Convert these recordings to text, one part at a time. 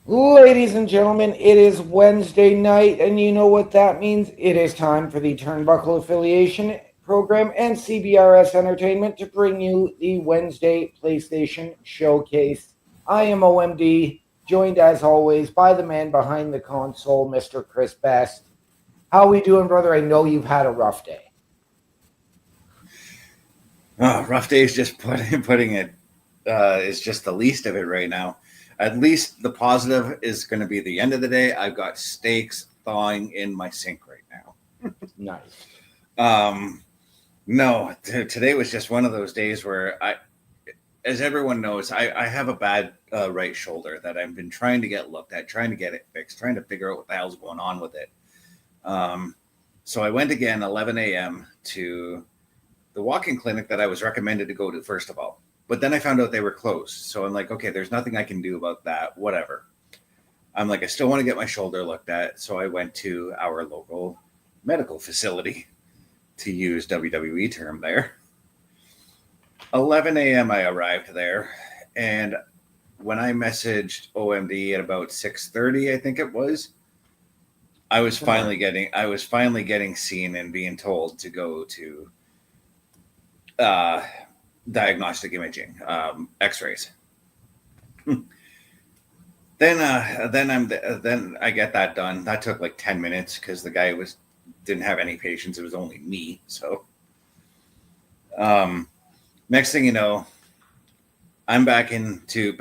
Ladies and gentlemen, it is Wednesday night, and you know what that means. It is time for the Turnbuckle Affiliation Program and CBRS Entertainment to bring you the Wednesday PlayStation Showcase. I am OMD, joined as always by the man behind the console, Mr. Chris Best. How we doing, brother? I know you've had a rough day. Oh, rough day is just putting it is just the least of it right now. At least the positive is going to be the end of the day. I've got steaks thawing in my sink right now. Nice. No, today was just one of those days where as everyone knows, I have a bad right shoulder that I've been trying to get looked at, trying to get it fixed, trying to figure out what the hell's going on with it. Um, so I went again 11 a.m. to the walk-in clinic that I was recommended to go to first of all. But then I found out they were closed. So I'm like, okay, there's nothing I can do about that. Whatever. I'm like, I still want to get my shoulder looked at. So I went to our local medical facility, to use WWE term there. 11 a.m. I arrived there, and when I messaged OMD at about 6:30, I think it was, I was finally getting seen and being told to go to uh, diagnostic imaging, X-rays. Then I get that done. That took like 10 minutes because the guy was didn't have any patients. It was only me. So um, next thing you know, I'm back in the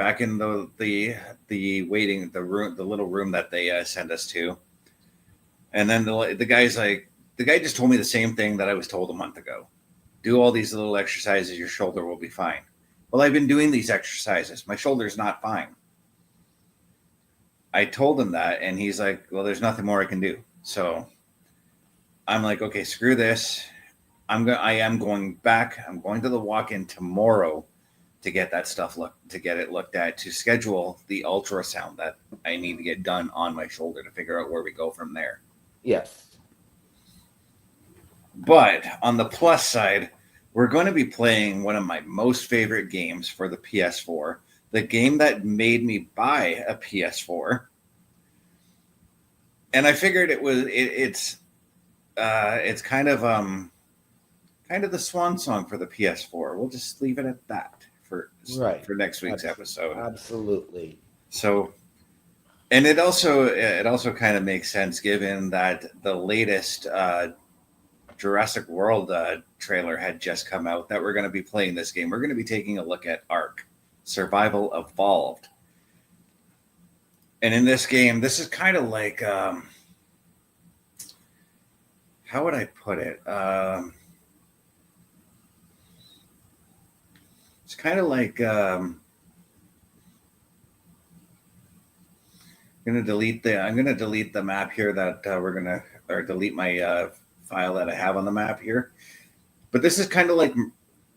waiting the room, the little room that they sent us to, and then the guy just told me the same thing that I was told a month ago. Do all these little exercises, your shoulder will be fine. Well, I've been doing these exercises. My shoulder's not fine. I told him that, and he's like, "Well, there's nothing more I can do." So I'm like, "Okay, screw this. I am going back. I'm going to the walk-in tomorrow to get that stuff to get it looked at, to schedule the ultrasound that I need to get done on my shoulder to figure out where we go from there." Yes. But on the plus side, we're going to be playing one of my most favorite games for the PS4, the game that made me buy a PS4. And I figured it's kind of the swan song for the PS4. We'll just leave it at that Right. for next week's episode. Absolutely. So, and it also kind of makes sense given that the latest Jurassic World trailer had just come out, that we're going to be playing this game. We're going to be taking a look at ARK, Survival Evolved. And in this game, this is kind of like, how would I put it? It's kind of like, I'm gonna delete the map here that or delete my file that I have on the map here. But this is kind of like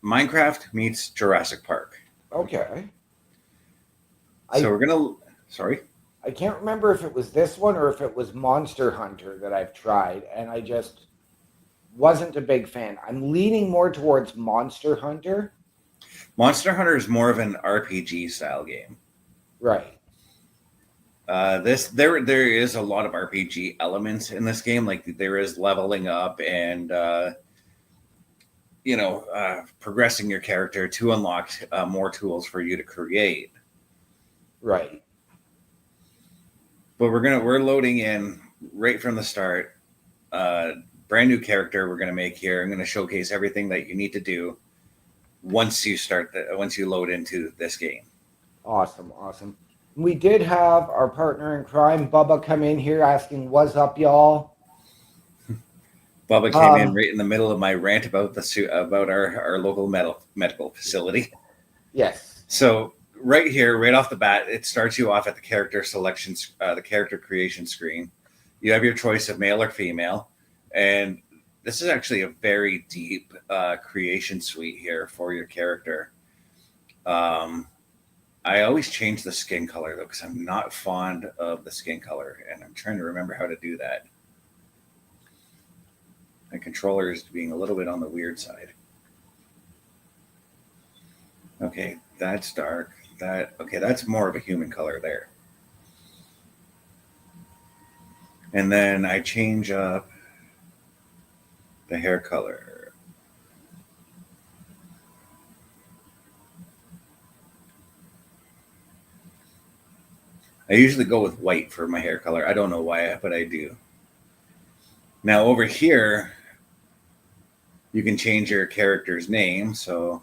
Minecraft meets Jurassic Park. Okay. So I we're gonna, sorry. I can't remember if it was this one or if it was Monster Hunter that I've tried, and I just wasn't a big fan. I'm leaning more towards Monster Hunter. Monster Hunter is more of an RPG style game. Right. This there is a lot of RPG elements in this game. Like there is leveling up and progressing your character to unlock more tools for you to create. Right. But we're loading in right from the start. Brand new character we're gonna make here. I'm gonna showcase everything that you need to do once you load into this game. Awesome. Awesome. We did have our partner in crime, Bubba, come in here asking, "What's up, y'all?" Bubba came in Um, right in the middle of my rant about about our local medical facility. yes. So right here, right off the bat, it starts you off at the the character creation screen. You have your choice of male or female, and this is actually a very deep creation suite here for your character. Um, I always change the skin color though because I'm not fond of the skin color, and I'm trying to remember how to do that. My controller is being a little bit on the weird side. Okay, that's dark. That's more of a human color there. And then I change up the hair color. I usually go with white for my hair color. I don't know why, but I do. Now over here, you can change your character's name. So I'm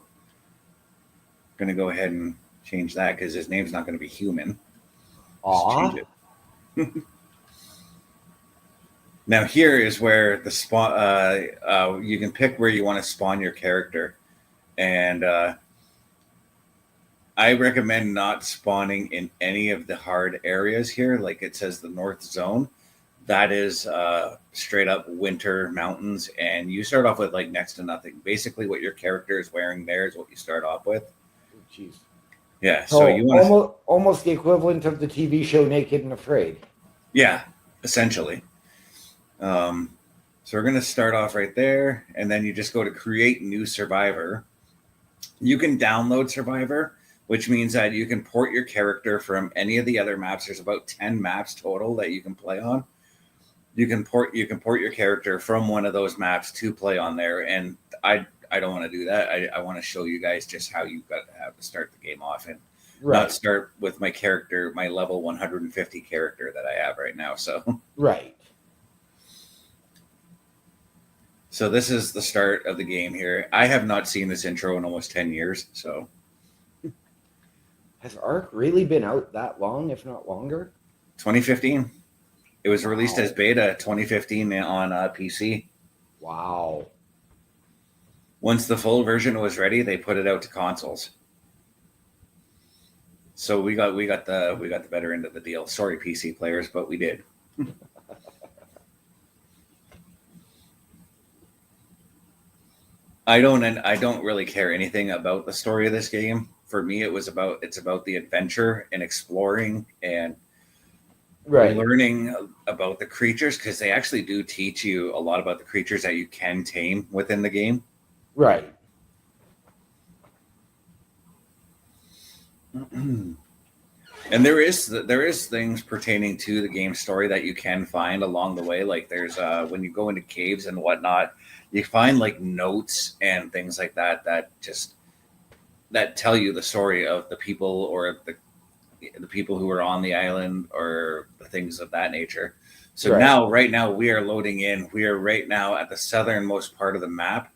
going to go ahead and change that because his name's not going to be human. Just change it. Now here is where the spawn. You can pick where you want to spawn your character, and I recommend not spawning in any of the hard areas here. Like it says, the North Zone. That is straight up winter mountains, and you start off with like next to nothing. Basically, what your character is wearing there is what you start off with. Jeez. Yeah. So you want almost the equivalent of the TV show Naked and Afraid. Yeah, essentially. So we're going to start off right there, and then you just go to create new survivor. You can download survivor, which means that you can port your character from any of the other maps. There's about 10 maps total that you can play on. You can port your character from one of those maps to play on there, and I don't want to do that. I want to show you guys just how you have to start the game off, and not start with my character, my level 150 character that I have right now. So right. So this is the start of the game here. I have not seen this intro in almost 10 years. So has ARK really been out that long, if not longer? 2015. It was released as beta 2015 on PC. Wow. Once the full version was ready, they put it out to consoles. So we got the better end of the deal. Sorry, PC players, but we did. I don't really care anything about the story of this game. For me, it's about the adventure and exploring and learning about the creatures, because they actually do teach you a lot about the creatures that you can tame within the game. Right. And there is things pertaining to the game story that you can find along the way. Like there's when you go into caves and whatnot, you find like notes and things like that that tell you the story of the people, or the people who are on the island, or the things of that nature. So right now we are loading in. We are right now at the southernmost part of the map,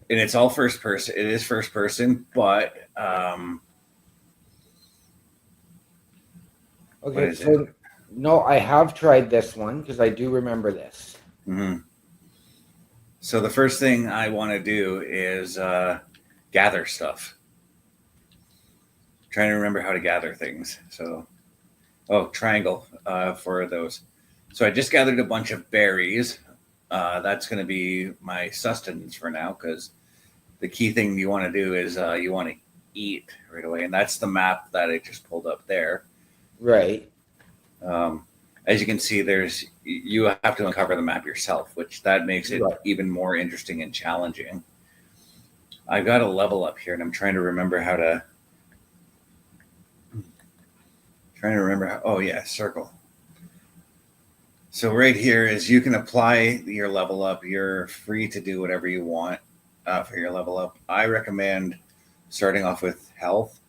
and it's all first person. It is first person, but okay. So no, I have tried this one because I do remember this. Mm-hmm. So the first thing I want to do is gather stuff. Trying to remember how to gather things. So, triangle for those. So I just gathered a bunch of berries. That's going to be my sustenance for now, because the key thing you want to do is you want to eat right away. And that's the map that I just pulled up there. Right. As you can see, you have to uncover the map yourself, which that makes it even more interesting and challenging. I've got a level up here, and I'm trying to remember how to. Circle. So right here is you can apply your level up. You're free to do whatever you want for your level up. I recommend starting off with health.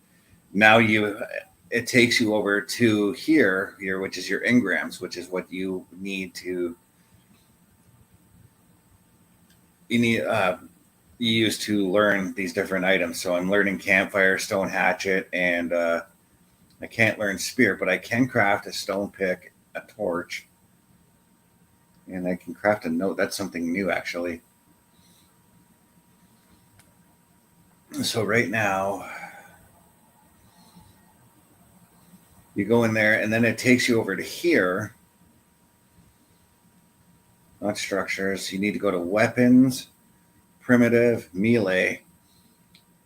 Now it takes you over to here, which is your engrams, which is what you need to. You use to learn these different items. So I'm learning campfire, stone hatchet, and I can't learn spear, but I can craft a stone pick, a torch, and I can craft a note. That's something new, actually. So right now, you go in there, and then it takes you over to here. Not structures. You need to go to weapons, primitive, melee.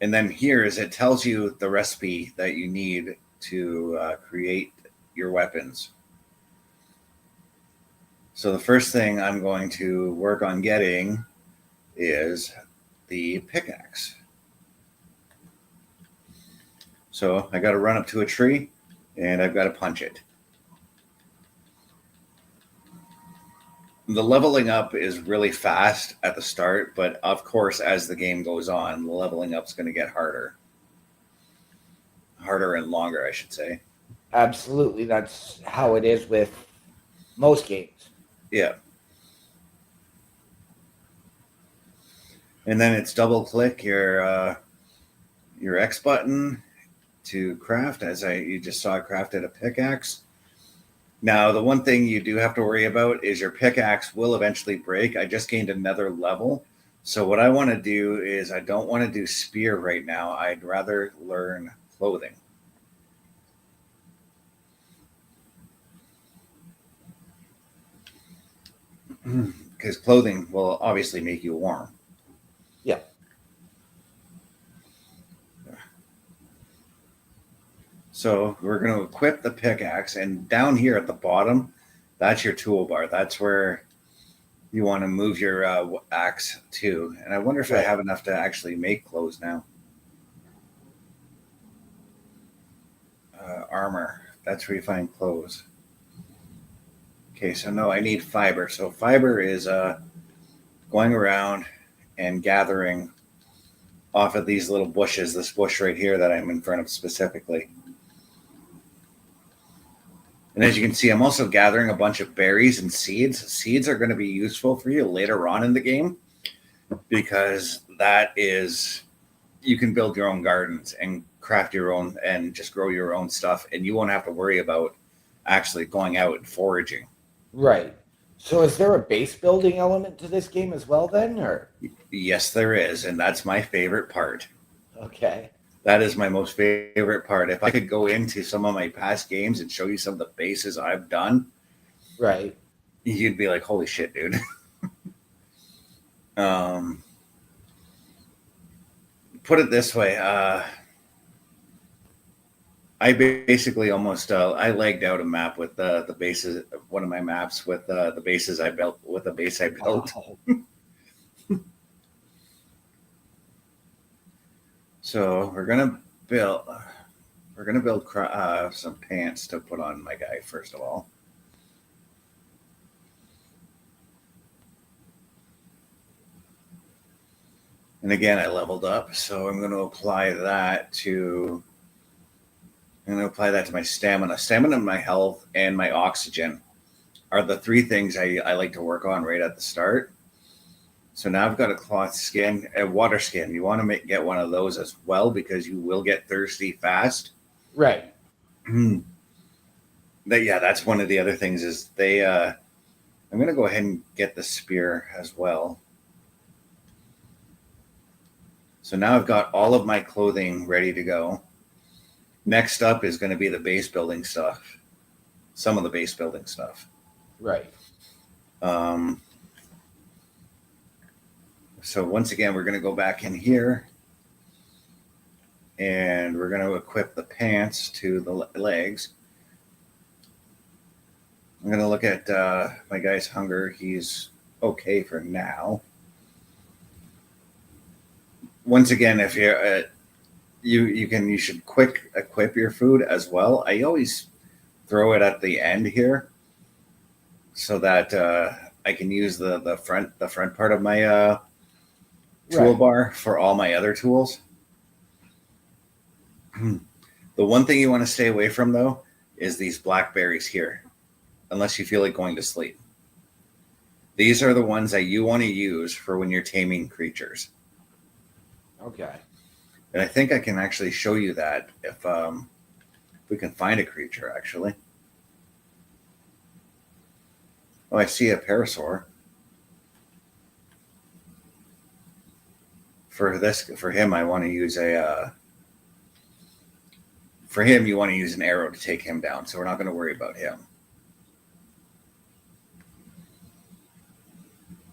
And then here is it tells you the recipe that you need to create your weapons. So the first thing I'm going to work on getting is the pickaxe. So I got to run up to a tree, and I've got to punch it. The leveling up is really fast at the start, but of course, as the game goes on, the leveling up is going to get harder and longer, I should say. Absolutely, that's how it is with most games. Yeah. And then it's double click your X button to craft, as you just saw crafted a pickaxe. Now, the one thing you do have to worry about is your pickaxe will eventually break. I just gained another level. So what I want to do is I don't want to do spear right now. I'd rather learn clothing. Because clothing will obviously make you warm. Yeah. So we're going to equip the pickaxe, and down here at the bottom, that's your toolbar. That's where you want to move your axe to. And I wonder if I have enough to actually make clothes now. Armor. That's where you find clothes. Okay, so no, I need fiber. So fiber is going around and gathering off of these little bushes, this bush right here that I'm in front of specifically. And as you can see, I'm also gathering a bunch of berries and seeds. Seeds are going to be useful for you later on in the game because you can build your own gardens and craft your own and just grow your own stuff. And you won't have to worry about actually going out and foraging. Right. So is there a base building element to this game as well then, or? Yes, there is. And that's my favorite part. Okay. That is my most favorite part. If I could go into some of my past games and show you some of the bases I've done, right, you'd be like, holy shit, dude. Put it this way. I basically almost I legged out a map with the bases, one of my maps with the bases I built, with a base I built. Wow. So we're gonna build some pants to put on my guy first of all. And again, I leveled up, so I'm going to apply that to my stamina. Stamina, my health, and my oxygen are the three things I like to work on right at the start. So now I've got a cloth skin, a water skin. You want to get one of those as well because you will get thirsty fast. Right. That's one of the other things is I'm going to go ahead and get the spear as well. So now I've got all of my clothing ready to go. Next up is going to be the base building stuff. Some of the base building stuff. Right. So once again, we're going to go back in here and we're going to equip the pants to the legs. I'm going to look at my guy's hunger. He's okay for now. Once again, if you're you should quick equip your food as well. I always throw it at the end here so that I can use the front part of my toolbar for all my other tools. The one thing you want to stay away from though is these blackberries here, unless you feel like going to sleep. These are the ones that you want to use for when you're taming creatures. Okay. And I think I can actually show you that if we can find a creature, actually. Oh, I see a parasaur. For him, I want to use for him, you want to use an arrow to take him down, so we're not going to worry about him.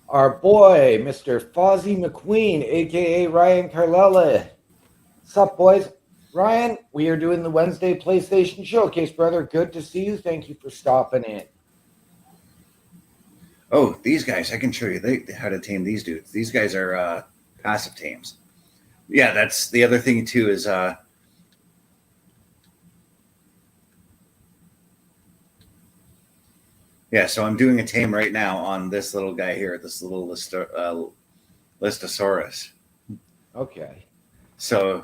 Our boy, Mr. Fozzie McQueen, a.k.a. Ryan Carlella. What's up, boys? Ryan, we are doing the Wednesday PlayStation Showcase, brother. Good to see you. Thank you for stopping in. Oh, these guys, I can show you how to tame these dudes. These guys are passive tames. Yeah, that's the other thing, too, is Yeah, so I'm doing a tame right now on this little guy here, this little Listosaurus. Okay. So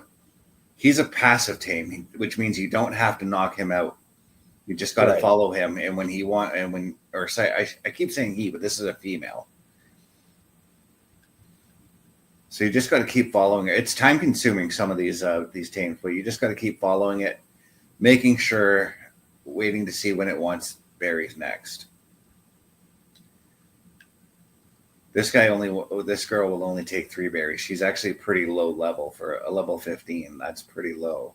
he's a passive tame, which means you don't have to knock him out. You just got to Right. follow him, and when he I keep saying he, but this is a female. So you just got to keep following it. It's time consuming, some of these tames, but you just got to keep following it, making sure, waiting to see when it wants berries next. This girl will only take 3 berries. She's actually pretty low level for a level 15. That's pretty low.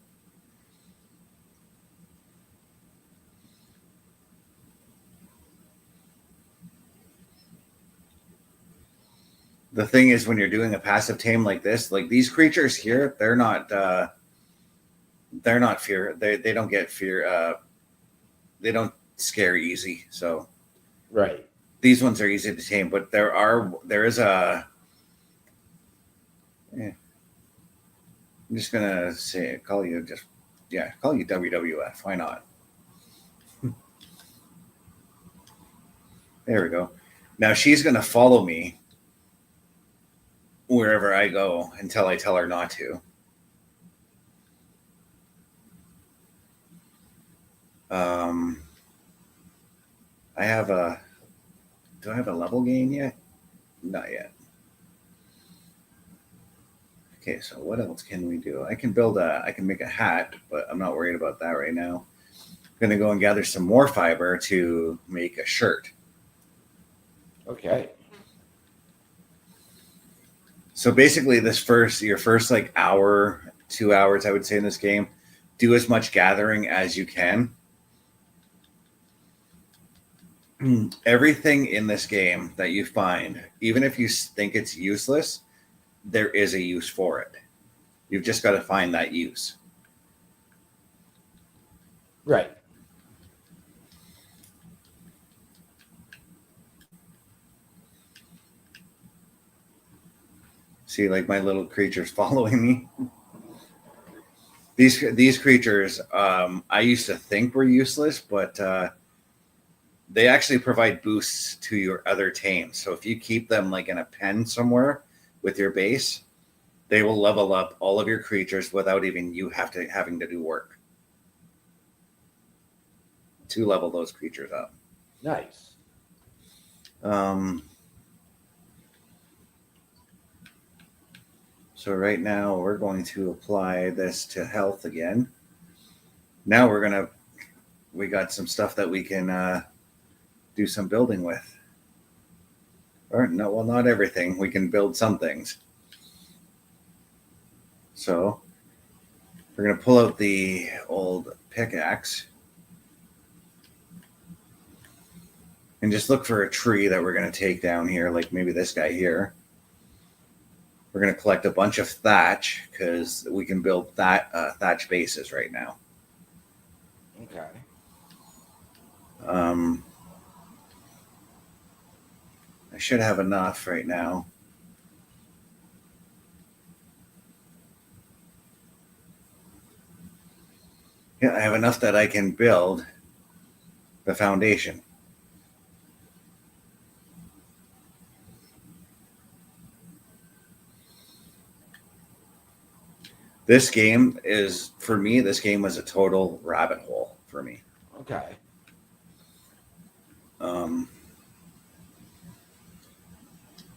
The thing is, when you're doing a passive tame like this, like these creatures here, they're not fear. They don't get fear. They don't scare easy. So Right. these ones are easy to tame, but there is a. I'm just gonna call you WWF. Why not? There we go. Now she's gonna follow me wherever I go until I tell her not to. Do I have a level gain yet? Not yet. Okay, so what else can we do? I can make a hat, but I'm not worried about that right now. I'm gonna go and gather some more fiber to make a shirt. Okay. So basically, your first like hour, 2 hours, I would say in this game, do as much gathering as you can. Everything in this game that you find, even if you think it's useless, there is a use for it. You've just got to find that use. Right. See, like my little creatures following me. These creatures, I used to think were useless, but they actually provide boosts to your other tames. So if you keep them like in a pen somewhere with your base, they will level up all of your creatures without even you having to do work to level those creatures up. Nice. So right now we're going to apply this to health again. Now we got some stuff that we can do some building with. Or no, well, not everything. We can build some things. So we're going to pull out the old pickaxe and just look for a tree that we're going to take down here, like maybe this guy here. We're going to collect a bunch of thatch because we can build thatch bases right now. Okay. I should have enough right now. Yeah, I have enough that I can build the foundation. This game was a total rabbit hole for me. Okay.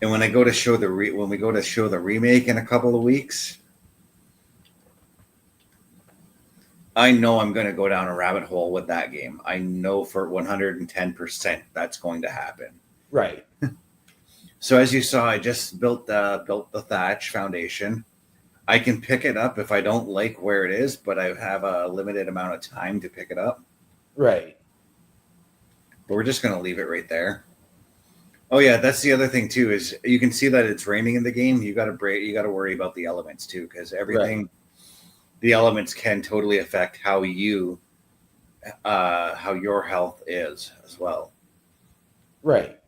And when I go to show when we go to show the remake in a couple of weeks, I know I'm going to go down a rabbit hole with that game. I know for 110% that's going to happen. Right. So as you saw, I just built the thatch foundation. I can pick it up if I don't like where it is, but I have a limited amount of time to pick it up. Right. But we're just going to leave it right there. Oh yeah, that's the other thing too, is you can see that it's raining in the game. You got to worry about the elements too, because everything, right. The elements can totally affect how your health is as well. Right.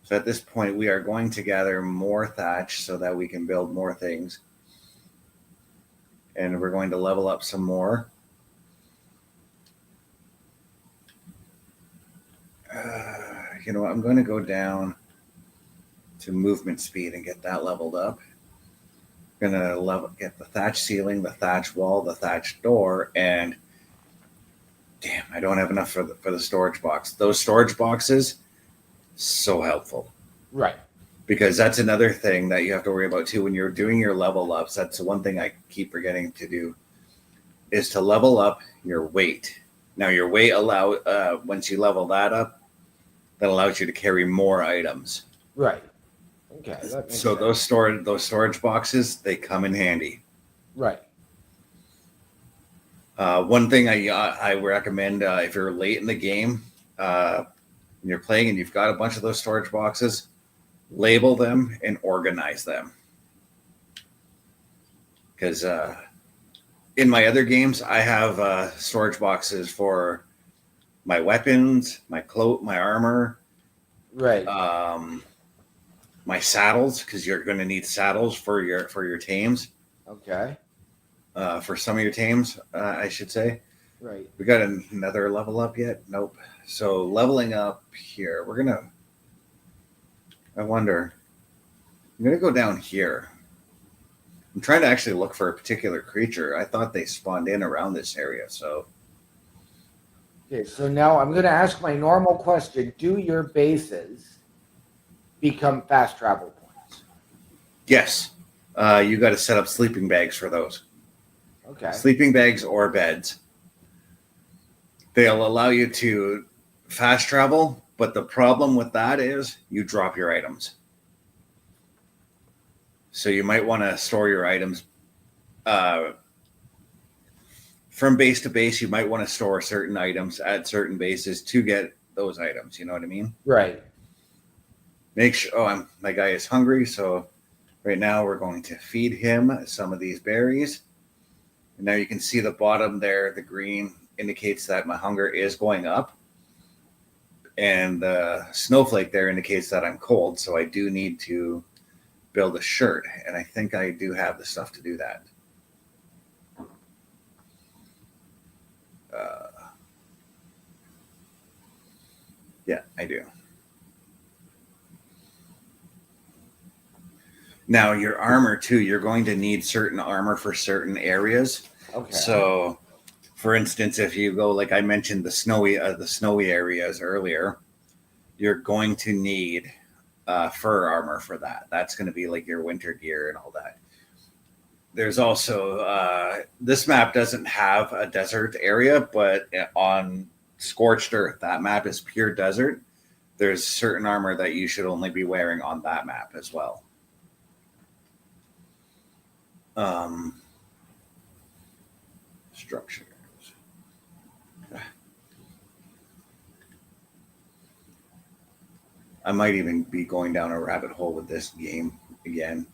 So at this point, we are going to gather more thatch so that we can build more things, and we're going to level up some more. You know what? I'm going to go down to movement speed and get that leveled up. I'm gonna get the thatch ceiling, the thatch wall, the thatch door, and damn, I don't have enough for the storage box. Those storage boxes, so helpful. Right. Because that's another thing that you have to worry about too when you're doing your level ups. That's the one thing I keep forgetting to do is to level up your weight. Now your weight once you level that up, that allows you to carry more items. Right. Okay. That makes So sense. those storage boxes, they come in handy. Right. One thing I recommend if you're late in the game, and you're playing and you've got a bunch of those storage boxes, label them and organize them. Because in my other games, I have storage boxes for my weapons, my cloak, my armor, Right. my saddles, because you're going to need saddles for your tames. Okay. For some of your tames, I should say. Right. We got another level up yet? Nope. So leveling up here, I wonder, I'm going to go down here. I'm trying to actually look for a particular creature. I thought they spawned in around this area. So Okay. So now I'm going to ask my normal question. Do your bases become fast travel points? yes, you got to set up sleeping bags for those. Okay. Sleeping bags or beds. They'll allow you to fast travel, but the problem with that is you drop your items. So you might want to store your items from base to base. You might want to store certain items at certain bases to get those items. You know what I mean? Right. Make sure. Oh, my guy is hungry, so right now we're going to feed him some of these berries. And now you can see the bottom there, the green indicates that my hunger is going up. And the snowflake there indicates that I'm cold, so I do need to build a shirt. And I think I do have the stuff to do that. Yeah, I do. Now, your armor, too, you're going to need certain armor for certain areas. Okay. So, for instance, if you go, like I mentioned, the snowy areas earlier, you're going to need fur armor for that. That's going to be like your winter gear and all that. There's also, this map doesn't have a desert area, but on Scorched Earth, that map is pure desert. There's certain armor that you should only be wearing on that map as well. Structures. I might even be going down a rabbit hole with this game again,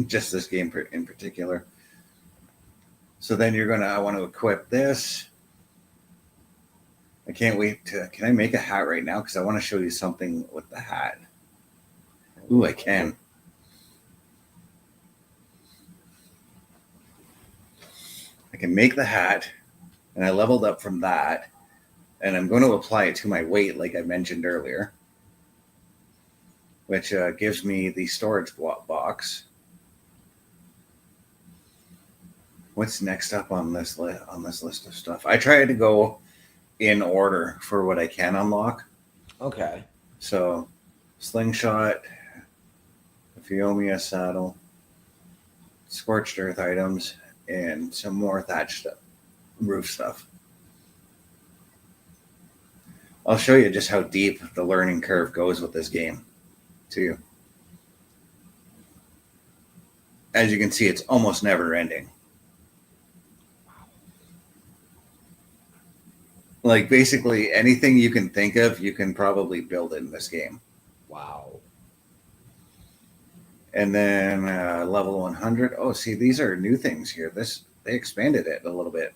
just this game in particular. So then I want to equip this. I can't wait can I make a hat right now? Because I want to show you something with the hat. Ooh, I can. I can make the hat, and I leveled up from that, and I'm going to apply it to my weight, like I mentioned earlier, which gives me the storage box. What's next up on this list of stuff? I try to go in order for what I can unlock. Okay. So, slingshot, Phiomia saddle, scorched earth items, and some more thatch stuff, roof stuff. I'll show you just how deep the learning curve goes with this game, too. As you can see, it's almost never ending. Like, basically, anything you can think of, you can probably build in this game. Wow. And then level 100. Oh, see, these are new things here. They expanded it a little bit.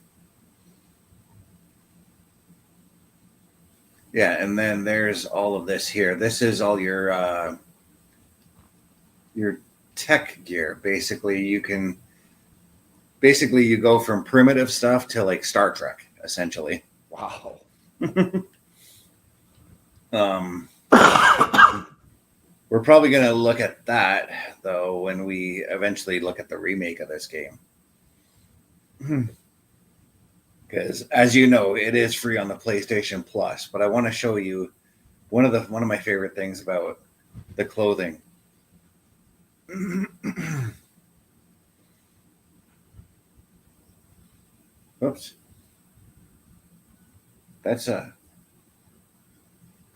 Yeah, and then there's all of this here. This is all your tech gear. Basically, you go from primitive stuff to like Star Trek, essentially. Wow. Um, we're probably going to look at that, though, when we eventually look at the remake of this game. Because, as you know, it is free on the PlayStation Plus. But I want to show you one of my favorite things about the clothing. Oops. That's a...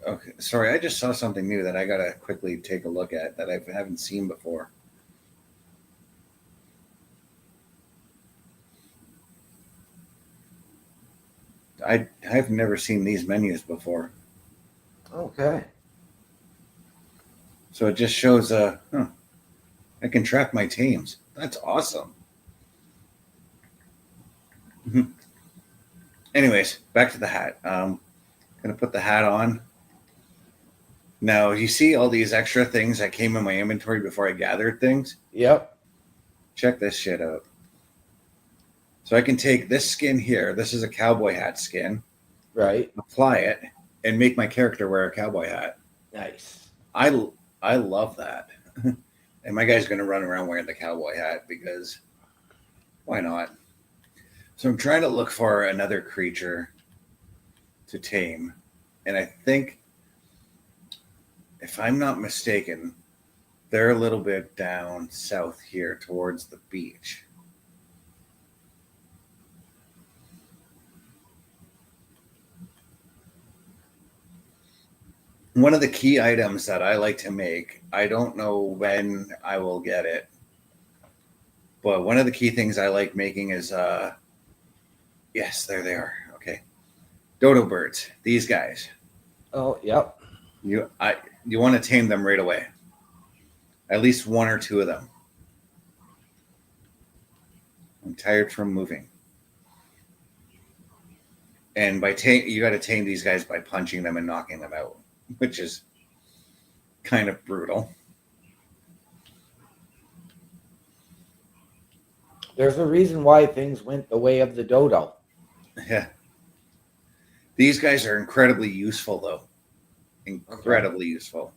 Okay, sorry, I just saw something new that I gotta quickly take a look at that I haven't seen before. I've never seen these menus before. Okay. So it just shows I can track my teams. That's awesome. Anyways, back to the hat. Gonna put the hat on. Now, you see all these extra things that came in my inventory before I gathered things? Yep. Check this shit out. So I can take this skin here. This is a cowboy hat skin. Right. Apply it and make my character wear a cowboy hat. Nice. I love that. And my guy's going to run around wearing the cowboy hat because why not? So I'm trying to look for another creature to tame. And I think, if I'm not mistaken, they're a little bit down south here towards the beach. One of the key items that I like to make, I don't know when I will get it, but one of the key things I like making is, yes, there they are. Okay. Dodo birds, these guys. Oh, yep. You want to tame them right away. At least one or two of them. I'm tired from moving. And you got to tame these guys by punching them and knocking them out, which is kind of brutal. There's a reason why things went the way of the dodo. Yeah. These guys are incredibly useful, though. Incredibly useful.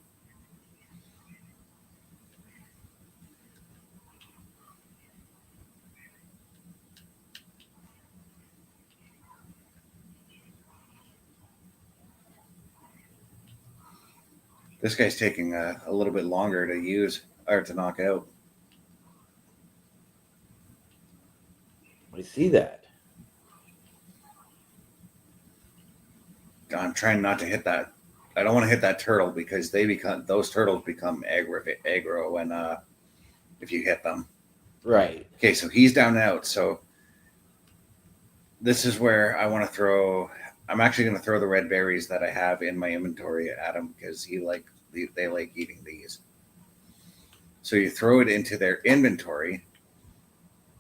This guy's taking a little bit longer to use or to knock out. I see that. I'm trying not to hit that. I don't want to hit that turtle because those turtles become aggro when if you hit them. Right. Okay, so he's down and out. So this is where I want to throw. I'm actually going to throw the red berries that I have in my inventory at him because they like eating these. So you throw it into their inventory,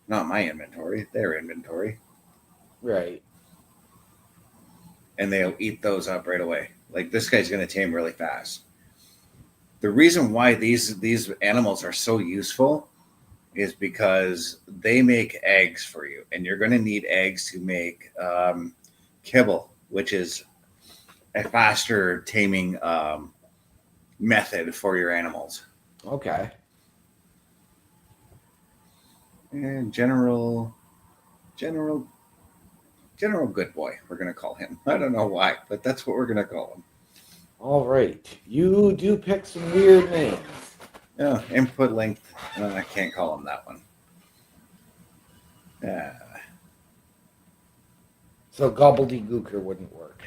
not my inventory, their inventory. Right. And they'll eat those up right away. Like this guy's going to tame really fast. The reason why these animals are so useful is because they make eggs for you, and you're going to need eggs to make kibble, which is a faster taming method for your animals. Okay. And General Good Boy, we're going to call him. I don't know why, but that's what we're going to call him. All right. You do pick some weird names. Yeah, input length. I can't call him that one. So gobbledygooker wouldn't work.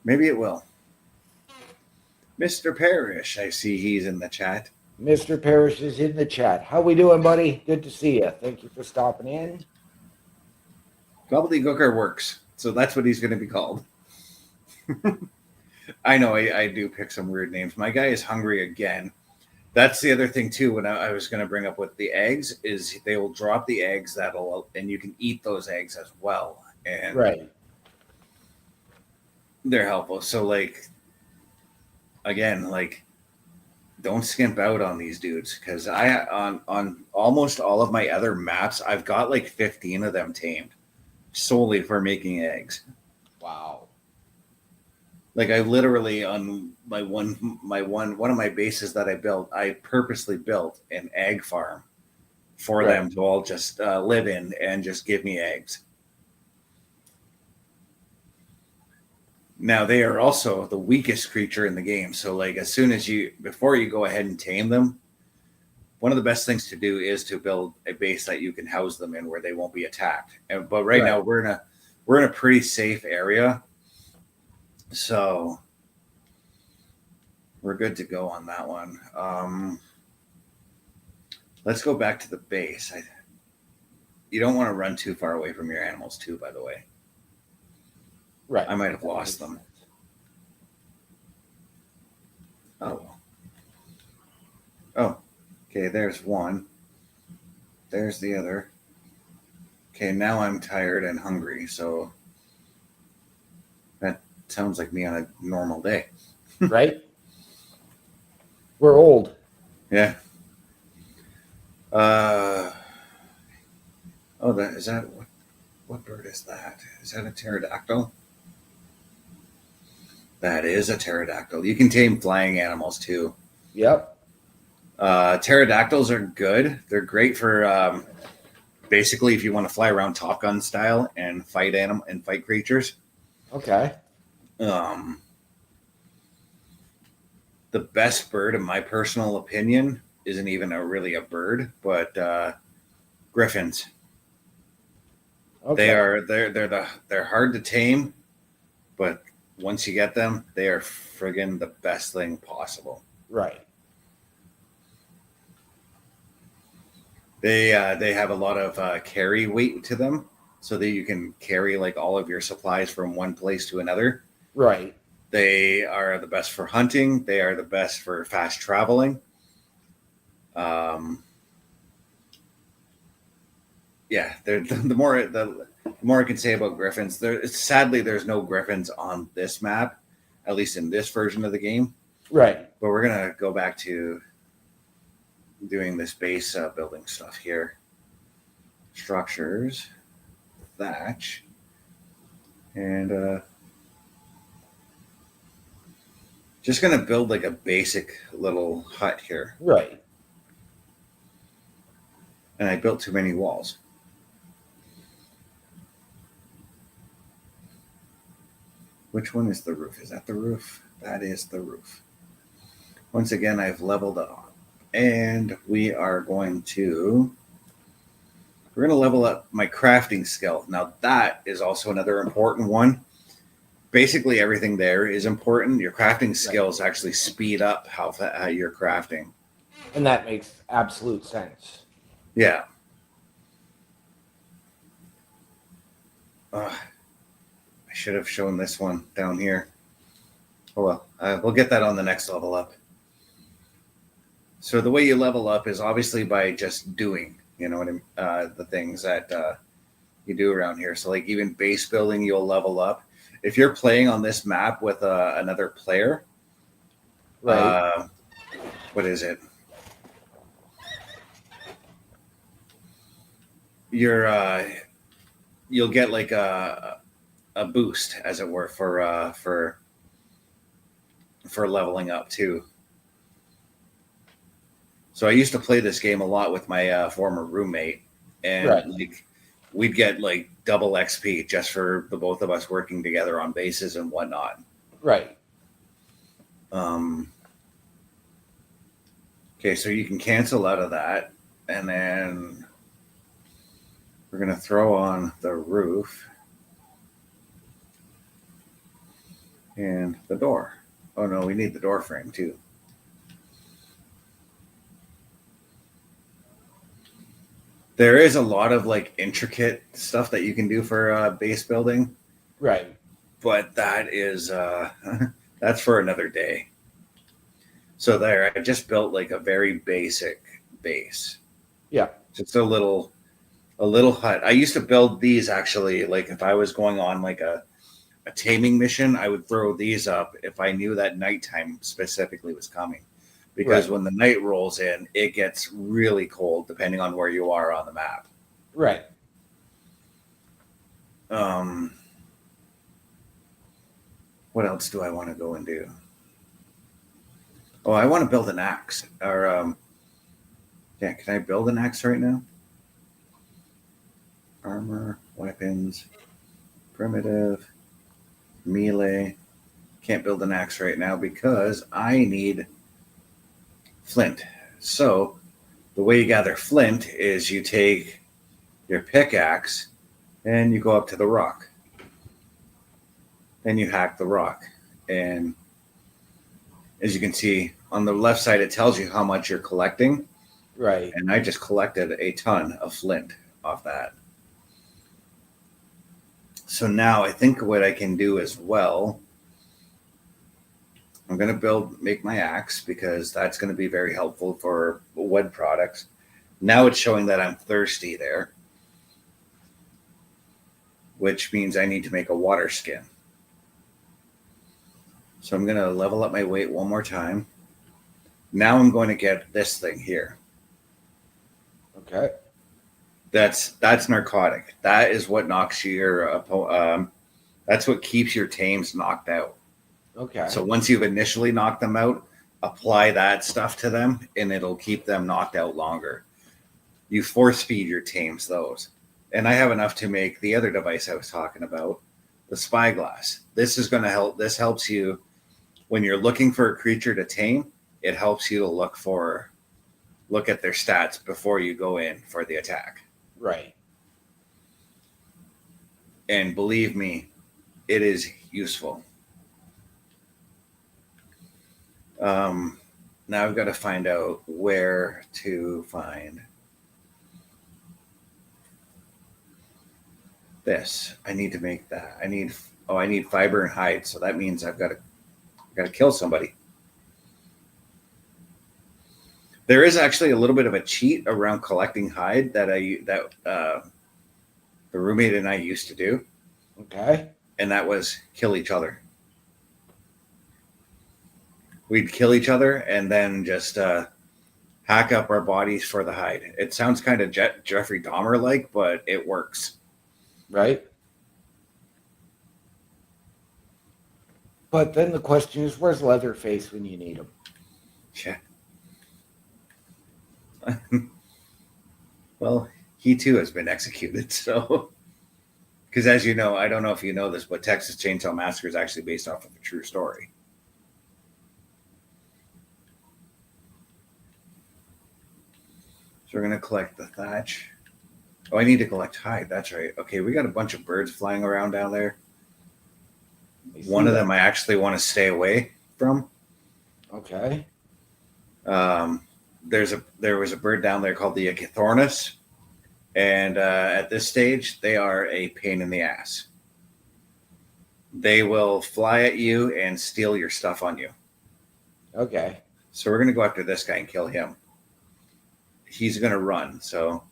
Maybe it will. Mr. Parrish, I see he's in the chat. Mr. Parrish is in the chat. How we doing, buddy? Good to see you. Thank you for stopping in. Gobbledygooker works, so that's what he's going to be called. I know I do pick some weird names. My guy is hungry again. That's the other thing too. When I was going to bring up with the eggs is they will drop the eggs and you can eat those eggs as well. And right. They're helpful. So again, don't skimp out on these dudes because on almost all of my other maps, I've got 15 of them tamed solely for making eggs. Wow. Like I literally on one of my bases that I built, I purposely built an egg farm for them to all just live in and just give me eggs. Now they are also the weakest creature in the game. So like before you go ahead and tame them, one of the best things to do is to build a base that you can house them in where they won't be attacked. But right now we're in a pretty safe area, so we're good to go on that one. Let's go back to the base. You don't want to run too far away from your animals too, by the way. Right. I might have lost them. Oh. Oh. Okay, there's one. There's the other. Okay, now I'm tired and hungry, so that sounds like me on a normal day. Right? We're old. Yeah. Is that what bird is that? Is that a pterodactyl? That is a pterodactyl. You can tame flying animals too. Yep. Pterodactyls are good. They're great for basically if you want to fly around Top Gun style and fight creatures. Okay. The best bird, in my personal opinion, isn't even really a bird, but griffins. Okay. They're hard to tame, but once you get them, they are friggin' the best thing possible. Right. They have a lot of carry weight to them, so that you can carry like all of your supplies from one place to another. Right. They are the best for hunting. They are the best for fast traveling. Yeah, the more I can say about griffins. Sadly, there's no griffins on this map, at least in this version of the game. Right. But we're gonna go back to doing this base building stuff here. Structures, thatch, and just gonna build like a basic little hut here. Right. And I built too many walls. Which one is the roof? Is that the roof? That is the roof. Once again, I've leveled up. And we're going to level up my crafting skill. Now that is also another important one. Basically everything there is important. Your crafting skills actually speed up how you're crafting. And that makes absolute sense. Yeah. I should have shown this one down here. Oh well, we'll get that on the next level up. So the way you level up is obviously by just doing, you know what I mean, the things that you do around here. So like even base building, you'll level up. If you're playing on this map with another player, right? What is it? You'll get like a boost, as it were, for leveling up too. So I used to play this game a lot with my former roommate, and like we'd get like double XP just for the both of us working together on bases and whatnot. Right. Okay, so you can cancel out of that, and then we're gonna throw on the roof and the door. Oh no, we need the door frame too. There is a lot of like intricate stuff that you can do for base building. Right. But that is that's for another day. So there, I just built like a very basic base. Yeah. Just a little hut. I used to build these actually, like if I was going on like a taming mission, I would throw these up if I knew that nighttime specifically was coming. Because when the night rolls in, it gets really cold depending on where you are on the map. Right. What else do I want to go and do? Oh, I want to build an axe. Or yeah, can I build an axe right now? Armor, weapons, primitive, melee. Can't build an axe right now because I need flint. So the way you gather flint is you take your pickaxe and you go up to the rock. Then you hack the rock. And as you can see on the left side, it tells you how much you're collecting. Right. And I just collected a ton of flint off that. So now I think what I can do as well, I'm going to make my axe because that's going to be very helpful for wood products. Now it's showing that I'm thirsty there, which means I need to make a water skin. So I'm going to level up my weight one more time. Now I'm going to get this thing here. Okay. That's narcotic. That is what knocks that's what keeps your tames knocked out. Okay. So once you've initially knocked them out, apply that stuff to them and it'll keep them knocked out longer. You force feed your tames those. And I have enough to make the other device I was talking about, the spyglass. This is going to help. This helps you when you're looking for a creature to tame. It helps you to look at their stats before you go in for the attack. Right. And believe me, it is useful. Now I've got to find out where to find this. I need to make that. I need fiber and hide. So that means I've got to kill somebody. There is actually a little bit of a cheat around collecting hide that the roommate and I used to do. Okay. And that was kill each other. We'd kill each other and then just hack up our bodies for the hide. It sounds kind of Jeffrey Dahmer-like, but it works. Right. But then the question is, where's Leatherface when you need him? Yeah. Well, he too has been executed. So, because as you know, I don't know if you know this, but Texas Chainsaw Massacre is actually based off of a true story. So we're going to collect the thatch. Oh, I need to collect hide. That's right. Okay, we got a bunch of birds flying around down there. One of them I actually want to stay away from. Okay. There was a bird down there called the Echithornis, and at this stage, they are a pain in the ass. They will fly at you and steal your stuff on you. Okay. So we're going to go after this guy and kill him. He's going to run, so...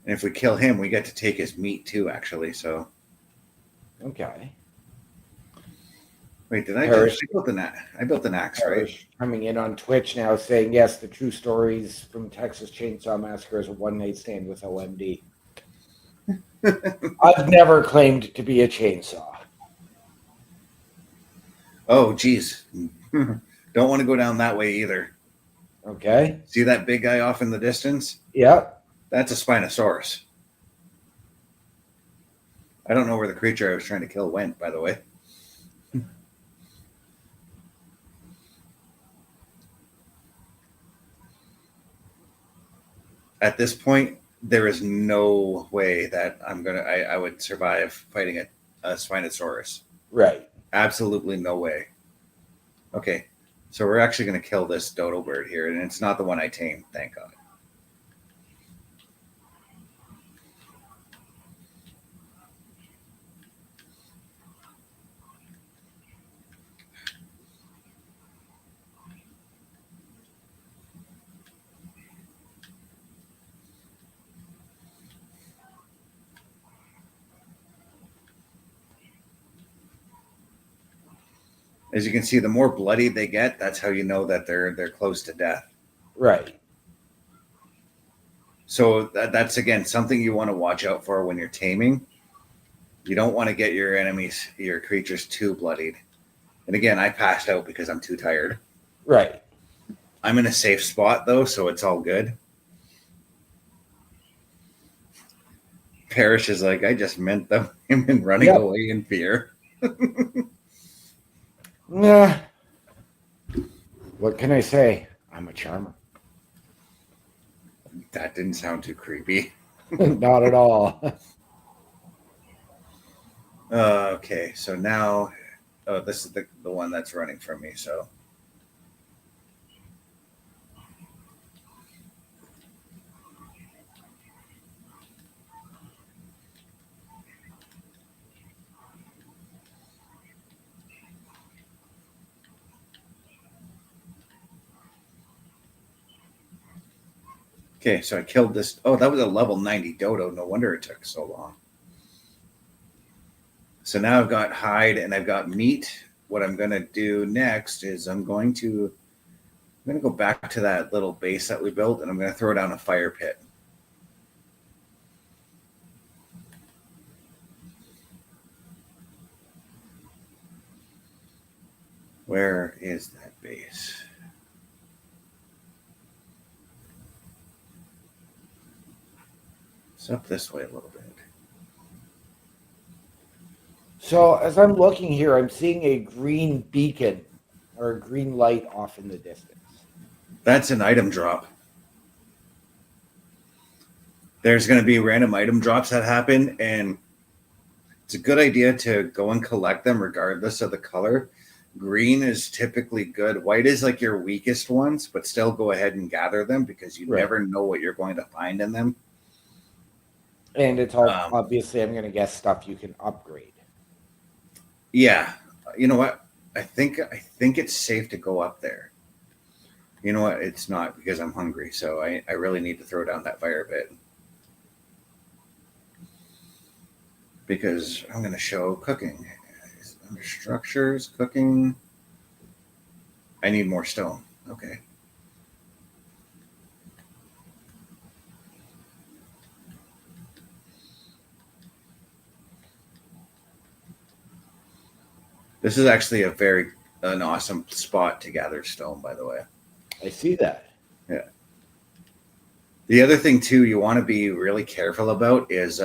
And if we kill him, we get to take his meat too, actually, so... Okay. Wait, did I built an axe, right? Coming in on Twitch now saying, yes, the true stories from Texas Chainsaw Massacre is a one-night stand with OMD. I've never claimed to be a chainsaw. Oh, geez. Don't want to go down that way either. Okay. See that big guy off in the distance? Yep. That's a Spinosaurus. I don't know where the creature I was trying to kill went, by the way. At this point, there is no way that I would survive fighting a Spinosaurus. Right. Absolutely no way. Okay, so we're actually going to kill this dodo bird here, and it's not the one I tamed, thank God. As you can see, the more bloody they get, that's how you know that they're close to death. Right. So that's again something you want to watch out for when you're taming. You don't want to get your enemies, your creatures too bloodied. And again, I passed out because I'm too tired. Right. I'm in a safe spot though, so it's all good. Parrish is like, I just meant them him and running Yep. away in fear. Nah. What can I say? I'm a charmer. That didn't sound too creepy. Not at all. Okay, so now, oh, this is the one that's running from me. So okay, so I killed this. Oh, that was a level 90 dodo. No wonder it took so long. So now I've got hide and I've got meat. What I'm going to do next is I'm going to go back to that little base that we built and I'm going to throw down a fire pit. Where is that base? It's up this way a little bit. So as I'm looking here, I'm seeing a green beacon or a green light off in the distance. That's an item drop. There's going to be random item drops that happen, and it's a good idea to go and collect them regardless of the color. Green is typically good. White is like your weakest ones, but still go ahead and gather them because you never know what you're going to find in them. And it's all obviously, I'm going to guess, stuff you can upgrade. Yeah, you know what? I think it's safe to go up there. You know what? It's not because I'm hungry, so I really need to throw down that fire pit. Because I'm going to show cooking. Under structures, cooking. I need more stone. Okay. This is actually an awesome spot to gather stone, by the way. I see that. Yeah. The other thing, too, you want to be really careful about is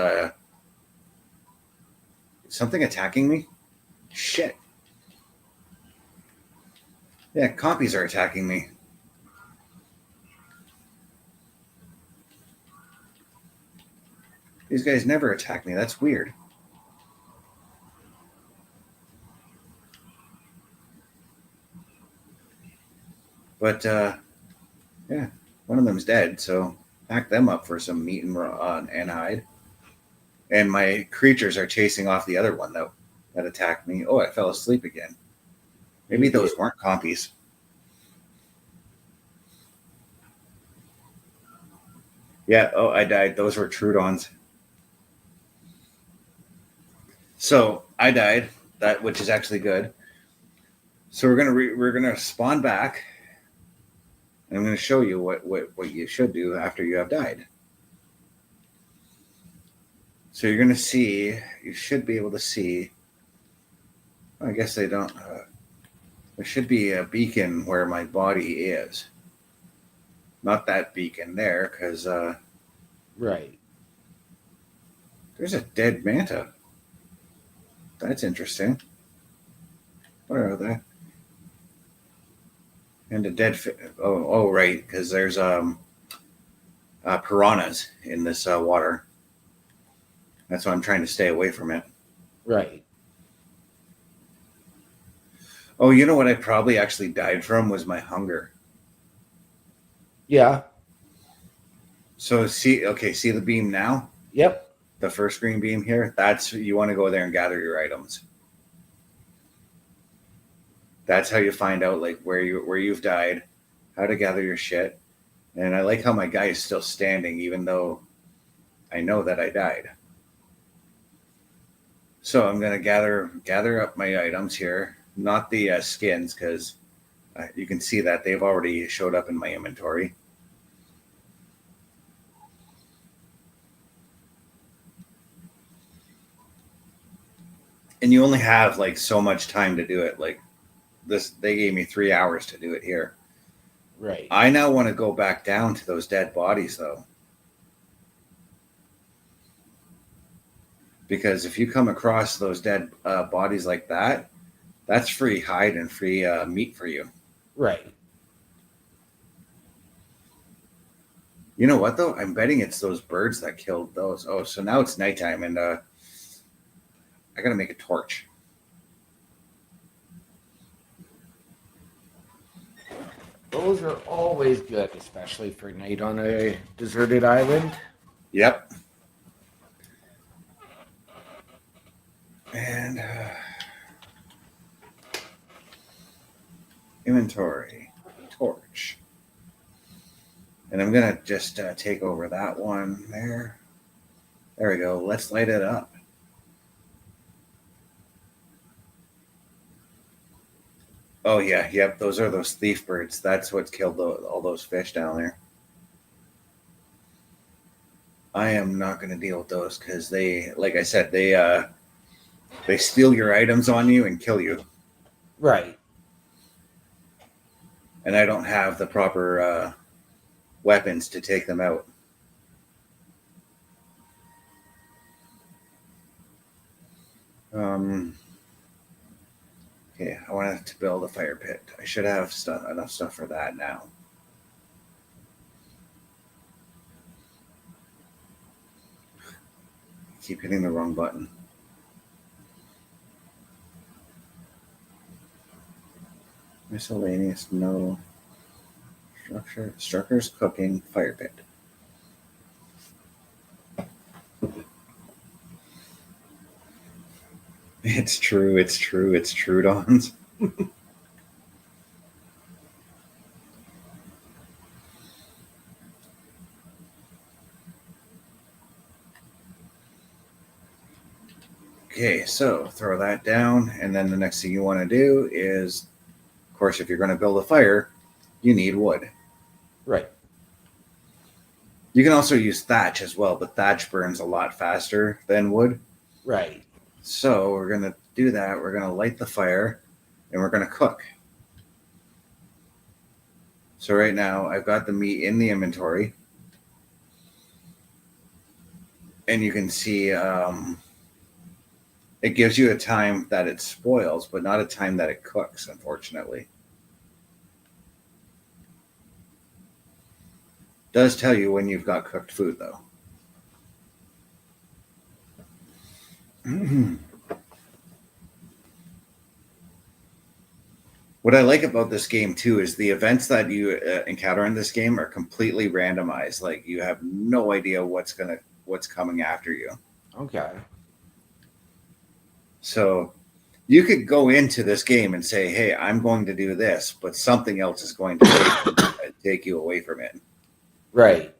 something attacking me? Shit. Yeah, copies are attacking me. These guys never attack me. That's weird. But, yeah, one of them's dead, so pack them up for some meat and hide. And my creatures are chasing off the other one, though, that attacked me. Oh, I fell asleep again. Maybe those weren't compies. Yeah, oh, I died. Those were Trudons. So I died, which is actually good. So we're gonna spawn back, and I'm gonna show you what you should do after you have died. So you're gonna see. You should be able to see. I guess they don't. There should be a beacon where my body is. Not that beacon there, because right. There's a dead manta. That's interesting. What are they? And a dead oh right, because there's piranhas in this water. That's why I'm trying to stay away from it. Right. Oh, you know what I probably actually died from was my hunger. Yeah. So see the beam now? Yep. The first green beam here, you want to go there and gather your items. That's how you find out like where you've died, how to gather your shit. And I like how my guy is still standing even though I know that I died. So I'm going to gather up my items here, not the skins because you can see that they've already showed up in my inventory. And you only have like so much time to do it. Like this, they gave me 3 hours to do it here. Right. I now want to go back down to those dead bodies though. Because if you come across those dead bodies like that, that's free hide and free meat for you. Right. You know what though? I'm betting it's those birds that killed those. Oh, so now it's nighttime and I gotta make a torch. Those are always good, especially for night on a deserted island. Yep. And inventory, torch. And I'm going to just take over that one there. There we go. Let's light it up. Oh, yeah. Yep. Those are those thief birds. That's what killed all those fish down there. I am not going to deal with those because they, like I said, they steal your items on you and kill you. Right. And I don't have the proper weapons to take them out. Okay, I wanted to build a fire pit. I should have enough stuff for that now. I keep hitting the wrong button. Miscellaneous, no. Structures, cooking, fire pit. It's true, Dons. Okay, so throw that down, and then the next thing you want to do is, of course, if you're going to build a fire, you need wood. Right. You can also use thatch as well, but thatch burns a lot faster than wood. Right. So we're going to do that. We're going to light the fire, and we're going to cook. So right now, I've got the meat in the inventory. And you can see it gives you a time that it spoils, but not a time that it cooks, unfortunately. Does tell you when you've got cooked food, though. What I like about this game, too, is the events that you encounter in this game are completely randomized. Like, you have no idea what's coming after you. Okay. So you could go into this game and say, hey, I'm going to do this, but something else is going to take you away from it. Right.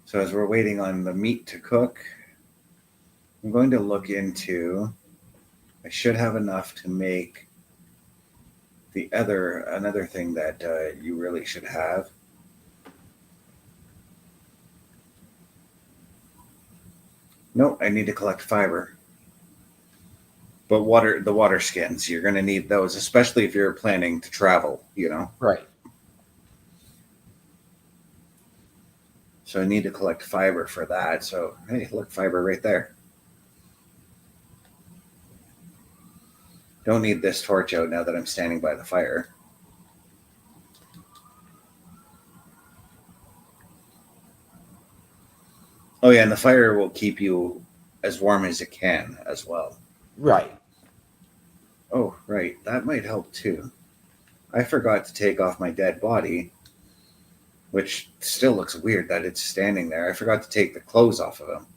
So as we're waiting on the meat to cook, I'm going to look into, I should have enough to make another thing that you really should have. No, I need to collect fiber. But the water skins, you're going to need those, especially if you're planning to travel, Right. So I need to collect fiber for that. So, hey, look, fiber right there. Don't need this torch out now that I'm standing by the fire. Oh, yeah, and the fire will keep you as warm as it can as well. Right. Oh, right. That might help too. I forgot to take off my dead body, which still looks weird that it's standing there. I forgot to take the clothes off of him.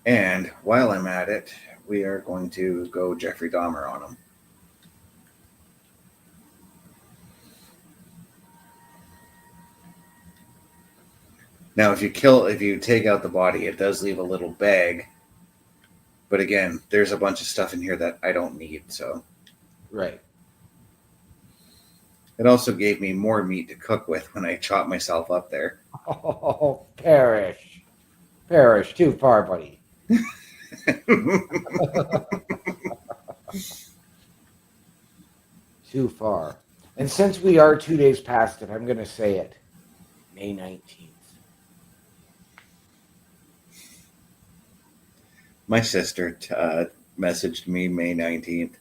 And while I'm at it, we are going to go Jeffrey Dahmer on him. Now, if you take out the body, it does leave a little bag. But again, there's a bunch of stuff in here that I don't need, so. Right. It also gave me more meat to cook with when I chopped myself up there. Oh, perish. Perish. Too far, buddy. Too far. And since we are 2 days past it, I'm going to say it. May 19th. My sister messaged me May 19th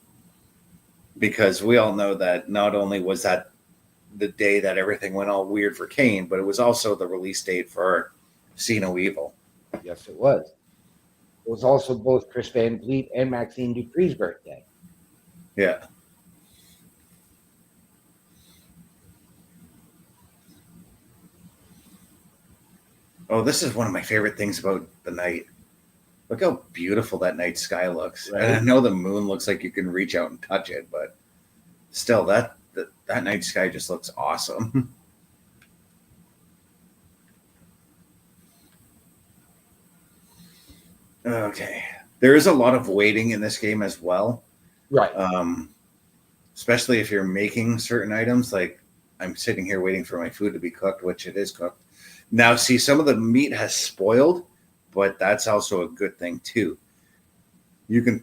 because we all know that not only was that the day that everything went all weird for Kane, but it was also the release date for See No Evil. Yes, it was. It was also both Chris Van Vliet and Maxine Dupree's birthday. Yeah. Oh, this is one of my favorite things about the night. Look how beautiful that night sky looks. Right. And I know the moon looks like you can reach out and touch it, but still, that night sky just looks awesome. Okay. There is a lot of waiting in this game as well. Right. Especially if you're making certain items. Like I'm sitting here waiting for my food to be cooked, which it is cooked. Now, see, some of the meat has spoiled, but that's also a good thing too. You can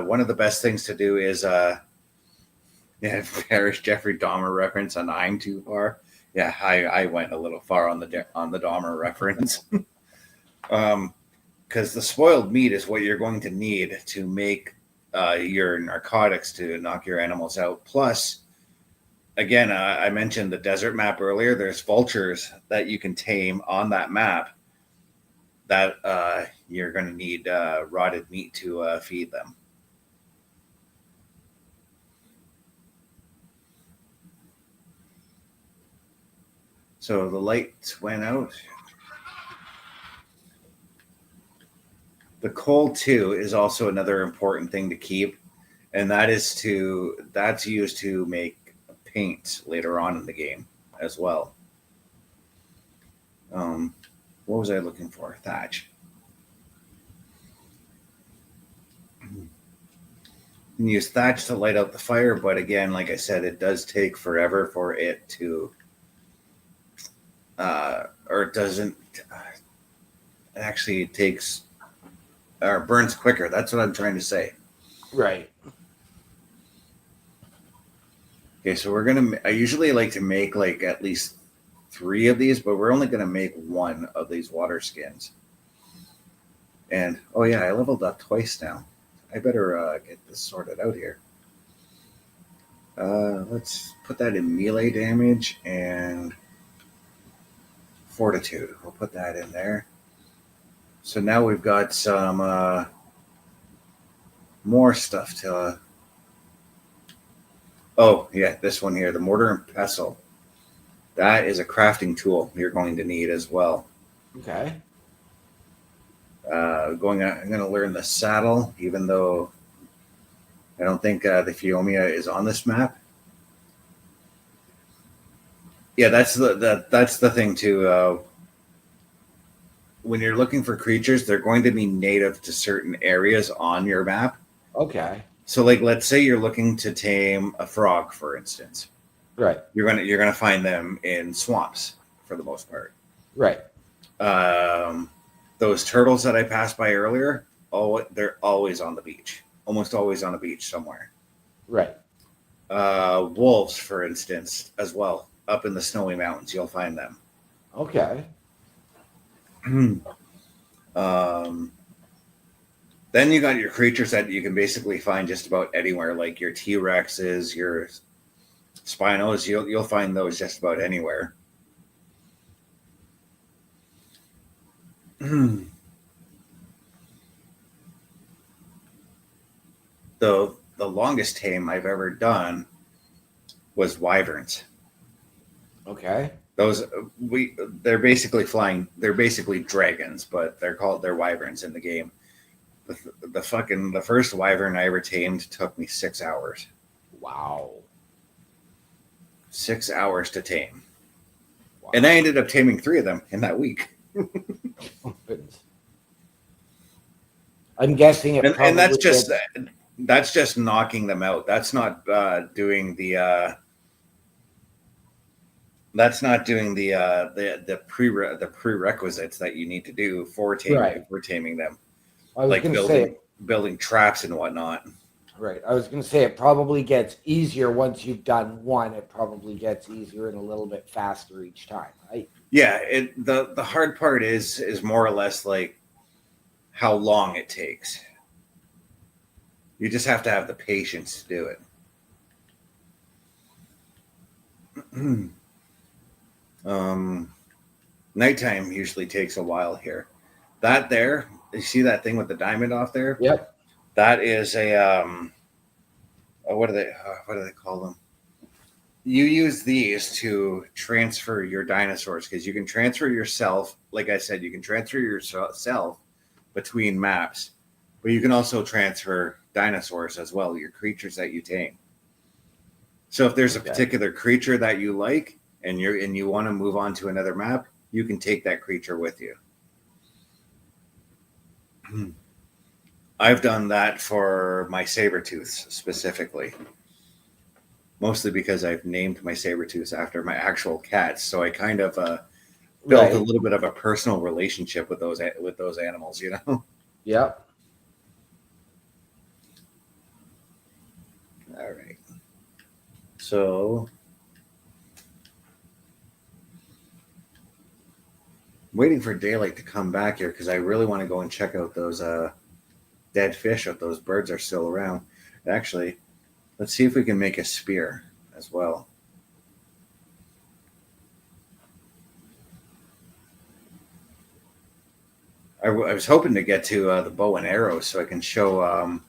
one of the best things to do is Paris Jeffrey Dahmer reference on I'm Too Far. Yeah, I went a little far on the Dahmer reference. Because the spoiled meat is what you're going to need to make your narcotics to knock your animals out. Plus, again, I mentioned the desert map earlier. There's vultures that you can tame on that map that you're going to need rotted meat to feed them. So the lights went out. The coal too is also another important thing to keep, and that's used to make paint later on in the game as well. What was I looking for? Thatch. You can use thatch to light out the fire, but again, like I said, it does take forever for it to, or it doesn't. It actually takes or burns quicker. That's what I'm trying to say. Right. Okay, so I usually like to make like at least 3 of these, but we're only going to make 1 of these water skins. And oh yeah, I leveled up twice now. I better get this sorted out here. Let's put that in melee damage and fortitude. We'll put that in there. So now we've got some more stuff to. Oh yeah, this one here, the mortar and pestle. That is a crafting tool you're going to need as well. Okay. I'm going to learn the saddle, even though I don't think the Fiomia is on this map. Yeah, that's the thing too. When you're looking for creatures, they're going to be native to certain areas on your map. Okay. So, like, let's say you're looking to tame a frog, for instance. Right. You're gonna find them in swamps for the most part. Right. Those turtles that I passed by earlier, they're always on the beach. Almost always on a beach somewhere. Right. Wolves, for instance, as well. Up in the snowy mountains, you'll find them. Okay. Then you got your creatures that you can basically find just about anywhere, like your T-Rexes, your Spinos. You'll find those just about anywhere. The longest tame I've ever done was wyverns. Okay. They're basically flying. They're basically dragons, but they're wyverns in the game. The first wyvern I ever tamed took me 6 hours. Wow. 6 hours to tame. Wow. And I ended up taming 3 of them in that week. I'm guessing it. And that's just knocking them out. That's not doing the That's not doing the prerequisites that you need to do for taming them, I was like going to say, building traps and whatnot. right. I was going to say it probably gets easier once you've done one. It probably gets easier and a little bit faster each time, right? Yeah, the hard part is more or less like how long it takes. You just have to have the patience to do it. Nighttime usually takes a while here. That there, you see that thing with the diamond off there? Yep. That is what do they call them? You use these to transfer your dinosaurs because you can transfer yourself. Like I said, you can transfer yourself between maps, but you can also transfer dinosaurs as well, your creatures that you tame. So if there's a particular creature that you like and you want to move on to another map, you can take that creature with you. I've done that for my saber-tooths specifically. Mostly because I've named my saber-tooths after my actual cats, so I kind of built a little bit of a personal relationship with those animals, you know. Yep. All right. So, waiting for daylight to come back here because I really want to go and check out those dead fish if those birds are still around. Actually, let's see if we can make a spear as well. I was hoping to get to the bow and arrows so I can show.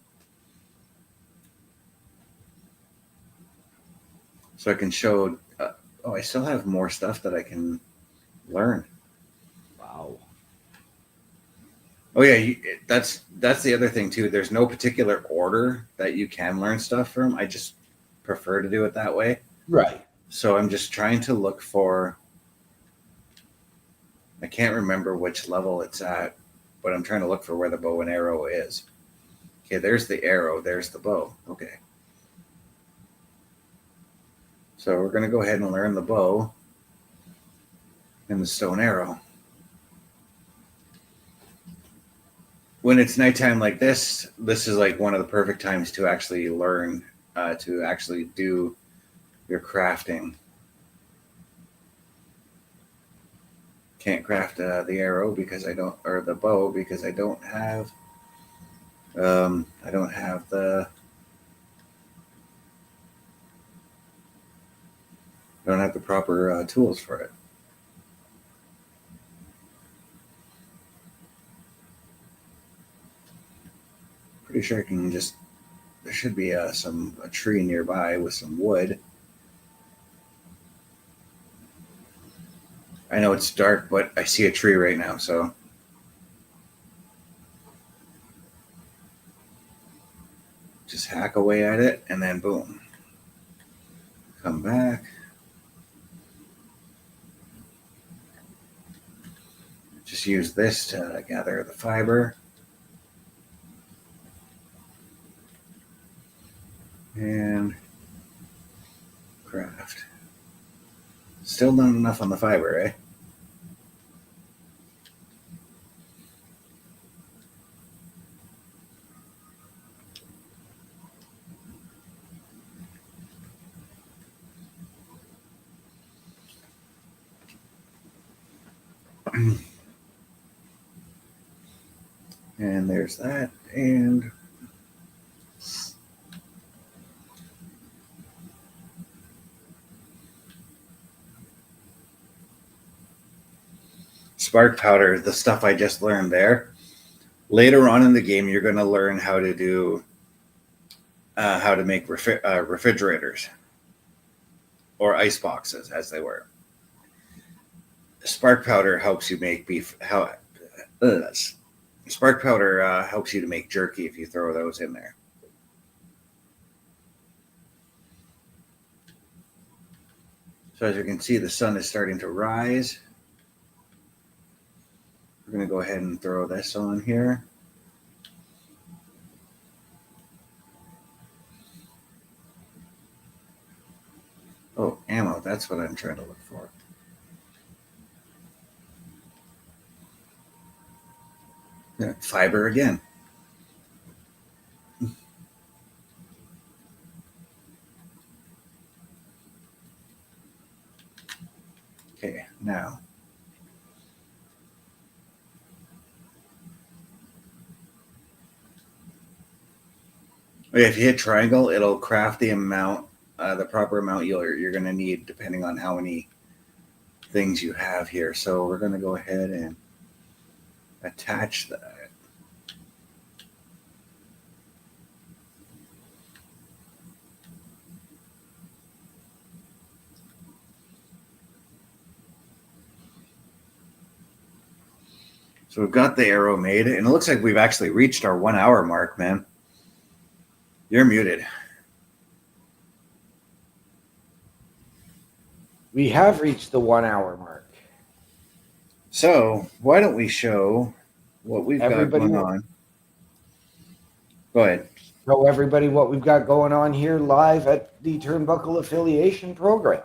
I still have more stuff that I can learn. Wow. Oh yeah, that's the other thing too. There's no particular order that you can learn stuff from. I just prefer to do it that way. Right. So I'm just trying to look for. I can't remember which level it's at, but I'm trying to look for where the bow and arrow is. Okay, there's the arrow. There's the bow. Okay. So we're going to go ahead and learn the bow and the stone arrow. When it's nighttime like this is like one of the perfect times to actually learn, to actually do your crafting. Can't craft the arrow because I don't, or the bow because I don't have the proper tools for it. Pretty sure I can just. There should be a tree nearby with some wood. I know it's dark, but I see a tree right now, so. Just hack away at it, and then boom. Come back. Just use this to gather the fiber. And craft. Still not enough on the fiber, eh? And there's that. And spark powder, the stuff I just learned there. Later on in the game, you're going to learn how to do, how to make refrigerators or ice boxes, as they were. Spark powder helps you make beef. Spark powder helps you to make jerky if you throw those in there. So as you can see, the sun is starting to rise. We're going to go ahead and throw this on here. Oh, ammo. That's what I'm trying to look for. Yeah, fiber again. Okay, now. Okay, if you hit triangle, it'll craft the amount, the proper amount you're going to need depending on how many things you have here. So we're going to go ahead and attach that. So we've got the arrow made, and it looks like we've actually reached our 1 hour mark, man. You're muted. We have reached the 1 hour mark. So why don't we show what we've got going on? Go ahead. Show everybody what we've got going on here live at the Turnbuckle Affiliation Program.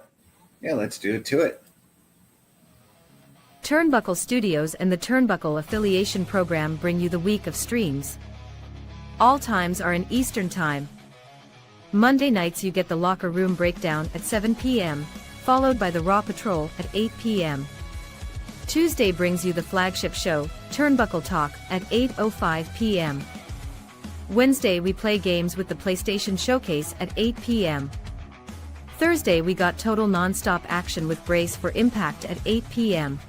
Yeah, let's do it to it. Turnbuckle Studios and the Turnbuckle Affiliation Program bring you the week of streams. All times are in Eastern Time. Monday nights you get the Locker Room Breakdown at 7 p.m., followed by the Raw Patrol at 8 p.m. Tuesday brings you the flagship show, Turnbuckle Talk, at 8:05 p.m. Wednesday we play games with the PlayStation ShowCase at 8 p.m. Thursday we got total non-stop action with Brace for Impact at 8 p.m.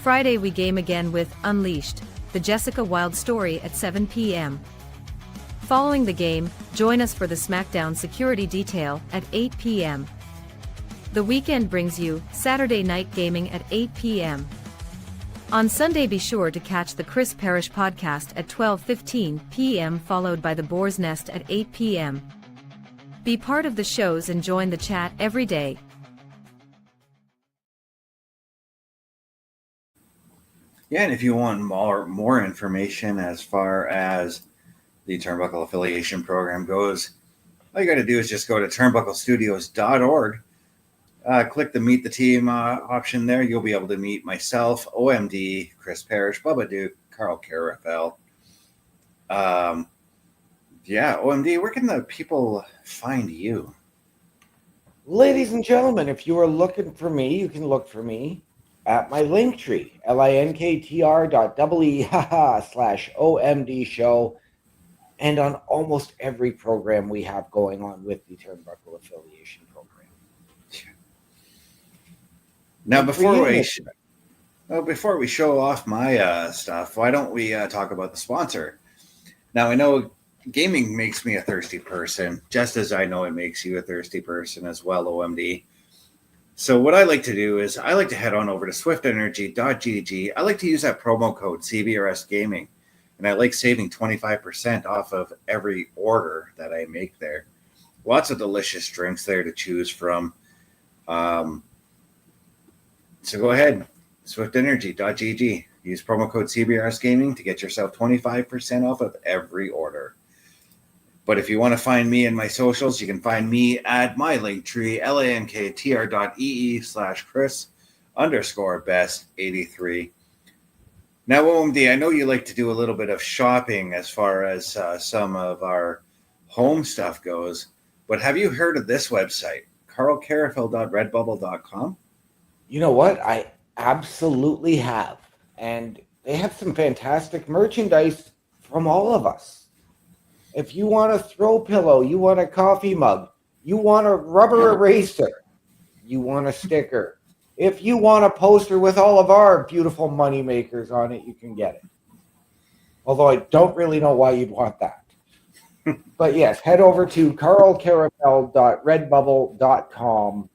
Friday we game again with Unleashed, the Jessica Wilde story at 7 p.m. Following the game, join us for the SmackDown Security Detail at 8 p.m. The weekend brings you Saturday Night Gaming at 8 p.m. On Sunday be sure to catch the Chris Parrish podcast at 12:15 p.m. followed by the Boar's Nest at 8 p.m. Be part of the shows and join the chat every day. Yeah, and if you want more information as far as the Turnbuckle Affiliation Program goes, all you got to do is just go to turnbucklestudios.org. Click the Meet the Team option there. You'll be able to meet myself, OMD, Chris Parrish, Bubba Duke, Carl Carafel. Yeah, OMD, where can the people find you? Ladies and gentlemen, if you are looking for me, you can look for me at my Linktree, linktr.ee/OMDshow, and on almost every program we have going on with the Turnbuckle Affiliation Program. Now, before we show off my stuff, why don't we talk about the sponsor? Now, I know gaming makes me a thirsty person, just as I know it makes you a thirsty person as well, OMD. So what I like to do is I like to head on over to swiftenergy.gg. I like to use that promo code CBRS Gaming, and I like saving 25% off of every order that I make there. Lots of delicious drinks there to choose from. So go ahead, swiftenergy.gg. Use promo code CBRS Gaming to get yourself 25% off of every order. But if you want to find me in my socials, you can find me at my Linktree, linktr.ee/Chris_best83. Now, OMD, I know you like to do a little bit of shopping as far as some of our home stuff goes, but have you heard of this website, carlcarafel.redbubble.com? You know what? I absolutely have. And they have some fantastic merchandise from all of us. If you want a throw pillow, you want a coffee mug, you want a rubber eraser, you want a sticker. If you want a poster with all of our beautiful money makers on it, you can get it. Although I don't really know why you'd want that. But yes, head over to carlcarafel.redbubble.com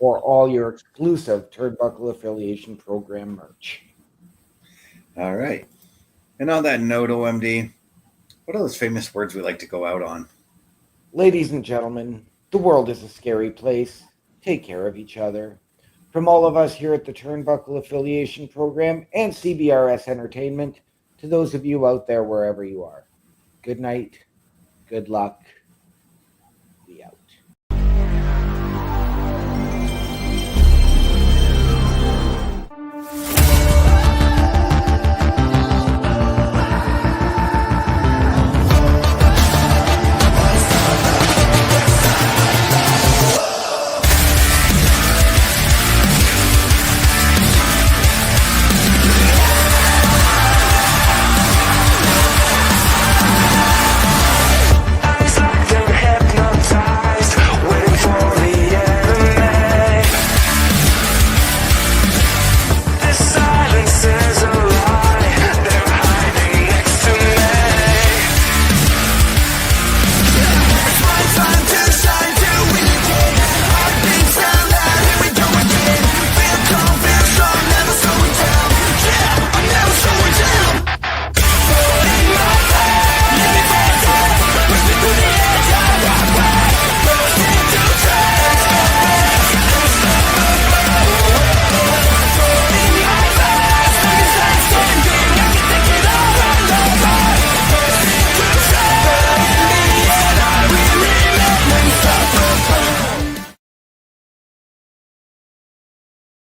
for all your exclusive Turnbuckle Affiliation Program merch. All right. And on that note, OMD, what are those famous words we like to go out on? Ladies and gentlemen, the world is a scary place. Take care of each other. From all of us here at the Turnbuckle Affiliation Program and CBRS Entertainment, to those of you out there wherever you are, good night, good luck,